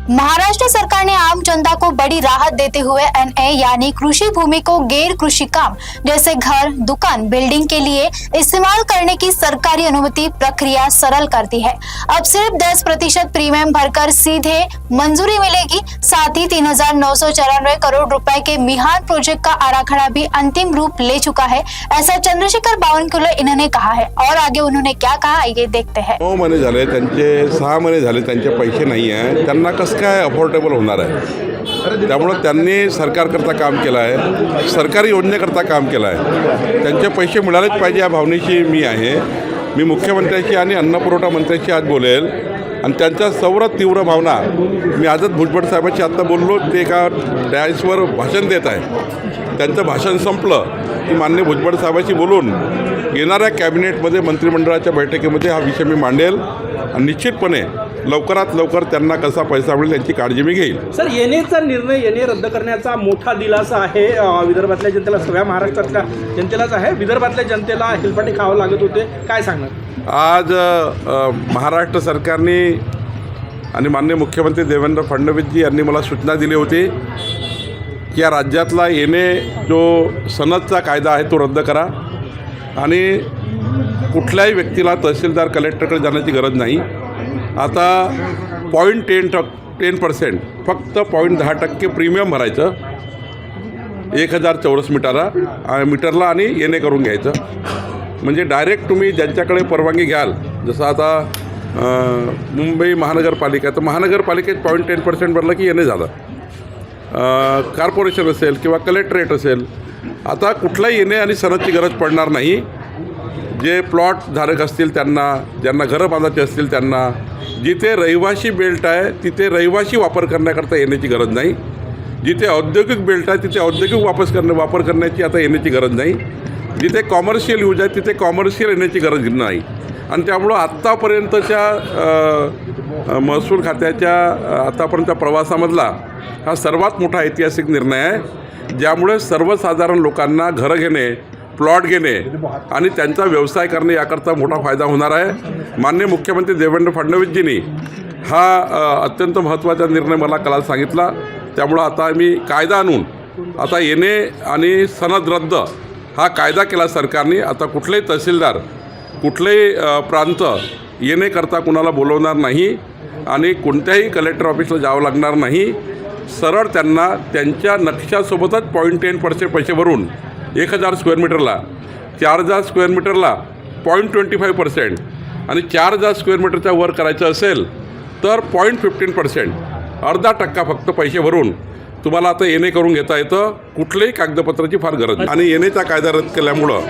महाराष्ट्र सरकार ने आम जनता को बड़ी राहत देते हुए एनए यानी कृषि भूमि को गैर कृषि काम जैसे घर, दुकान, बिल्डिंग के लिए इस्तेमाल करने की सरकारी अनुमति प्रक्रिया सरल कर दी है। अब सिर्फ 10% प्रीमियम भरकर सीधे मंजूरी मिलेगी। साथ ही 3,994 करोड़ रुपए के मिहान प्रोजेक्ट का आराखड़ा भी अंतिम रूप ले चुका है, ऐसा चंद्रशेखर बावनकुळे इन्होंने कहा है। और आगे उन्होंने क्या कहा, आइए देखते हैं। 9 महिने झाले, त्यांचे 6 महिने झाले, त्यांचे पैसे नाही आहे, त्यांना कसं काय अफोर्डेबल होणार आहे? त्यामुळे त्यांनी सरकारकरता काम केलं आहे, सरकारी योजनेकरता काम केलं आहे, त्यांचे पैसे मिळालेच पाहिजे या भावनेशी मी आहे। मी मुख्यमंत्र्यांशी आणि अन्नपुरवठा मंत्र्यांशी आज बोलेल आणि त्यांच्या सर्व तीव्र भावना मी आजच भुजबळ साहेबांशी आत्ता बोललो, ते एका डॅशवर भाषण देत आहे। त्यांचं भाषण संपलं की माननीय भुजबळ साहेबांशी बोलून येणाऱ्या कॅबिनेटमध्ये मंत्रिमंडळाच्या बैठकीमध्ये हा विषय मी मांडेल आणि निश्चितपणे लवकरात लवकर त्यांना कसा पैसा मिळेल याची काळजी मी घेईल। सर, येणेचा निर्णय येणे रद्द करण्याचा मोठा दिलासा आहे विदर्भातल्या जनतेला, सगळ्या महाराष्ट्रातल्या जनतेलाच आहे। विदर्भातल्या जनतेला हेलपाटे खावं लागत होते, काय सांगणार? आज महाराष्ट्र सरकारने आणि माननीय मुख्यमंत्री देवेंद्र फडणवीसजी यांनी मला सूचना दिली होती की या राज्यातला येणे जो सनदचा कायदा आहे तो रद्द करा आणि कुठल्याही व्यक्तीला तहसीलदार कलेक्टरकडे जाण्याची गरज नाही। आता 0.10% फक्त 0.10% प्रीमियम भरायचं 1000 चौरस मीटरला आणि येणे करून घ्यायचं। म्हणजे डायरेक्ट तुम्ही ज्यांच्याकडे परवानगी घ्याल, जसं आता मुंबई महानगरपालिका, तर महानगरपालिकेत 0.10% भरलं की येणे झालं। कॉर्पोरेशन असेल किंवा कलेक्टरेट असेल, आता कुठलाही येणे आणि सनदची गरज पडणार नाही। जे प्लॉट धारक असतील त्यांना, ज्यांना घरं बांधायची असतील त्यांना, जिथे रहिवाशी बेल्ट आहे तिथे रहिवाशी वापर करण्याकरता येण्याची गरज नाही। जिथे औद्योगिक बेल्ट आहे तिथे औद्योगिक वापर करण्याची आता येण्याची गरज नाही। जिथे कॉमर्शियल यूज आहे तिथे कॉमर्शियल येण्याची गरज नाही। आणि त्यामुळं आत्तापर्यंतच्या महसूल खात्याच्या आत्तापर्यंतच्या प्रवासामधला हा सर्वात मोठा ऐतिहासिक निर्णय आहे, ज्यामुळे सर्वसाधारण लोकांना घरं घेणे, प्लॉट घेणे आणि त्यांचा व्यवसाय करणे याकरता मोठा फायदा होणार आहे। माननीय मुख्यमंत्री देवेंद्र फडणवीसजींनी हा अत्यंत महत्त्वाचा निर्णय मला काल सांगितला। त्यामुळं आता मी कायदा आणून आता येणे आणि सनद रद्द हा कायदा केला सरकारने। आता कुठलेही तहसीलदार, कुठलेही प्रांत येणे करता कुणाला बोलवणार नाही आणि कोणत्याही कलेक्टर ऑफिसला जावं लागणार नाही। सरळ त्यांना त्यांच्या नक्षासोबतच 0.10% पैसे भरून 1000 स्क्वेअर मीटरला, 4000 स्क्वेअर मीटरला 0.25% आणि 4000 स्क्वेअर मीटरच्या वर करायचं असेल तर 0.15%, अर्धा टक्का फक्त पैसे भरून तुम्हाला आता येणे करून घेता येतं। कुठल्याही कागदपत्राची फार गरज नाही। आणि येणेचा कायदा रद्द केल्यामुळं,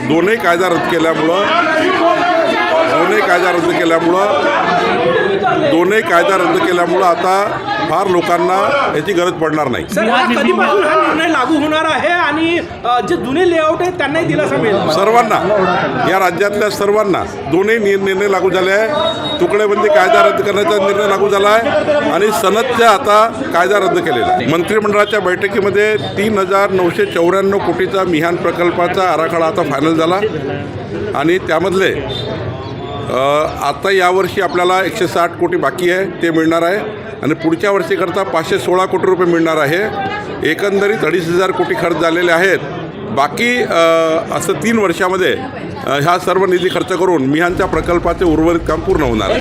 दोन्ही कायदा रद्द केल्यामुळं आता फार लोकांना याची गरज पडणार नाही। सर, कधीपासून हा निर्णय लागू होणार आहे आणि जे जुने लेआउट आहेत त्यांनाही दिलासा मिळेल? सर्वांना, या राज्यातल्या सर्वांना दोन्ही निर्णय लागू झाले आहे। तुकडेबंदी कायदा रद्द करण्याचा निर्णय लागू झाला आहे आणि सनदचा आता कायदा रद्द केलेला आहे। मंत्रिमंडळाच्या बैठकीमध्ये 3,994 कोटीचा मिहान प्रकल्पाचा आराखडा आता फायनल झाला आणि त्यामधले आता यावर्षी आपल्याला 160 कोटी बाकी आहे, ते मिळणार आहे आणि पुढच्या वर्षीकरता 516 कोटी रुपये मिळणार आहे। एकंदरीत 2,500 कोटी खर्च झालेले आहेत। बाकी असं 3 वर्षामध्ये ह्या सर्व निधी खर्च करून मिहानच्या प्रकल्पाचे उर्वरित काम पूर्ण होणार आहे।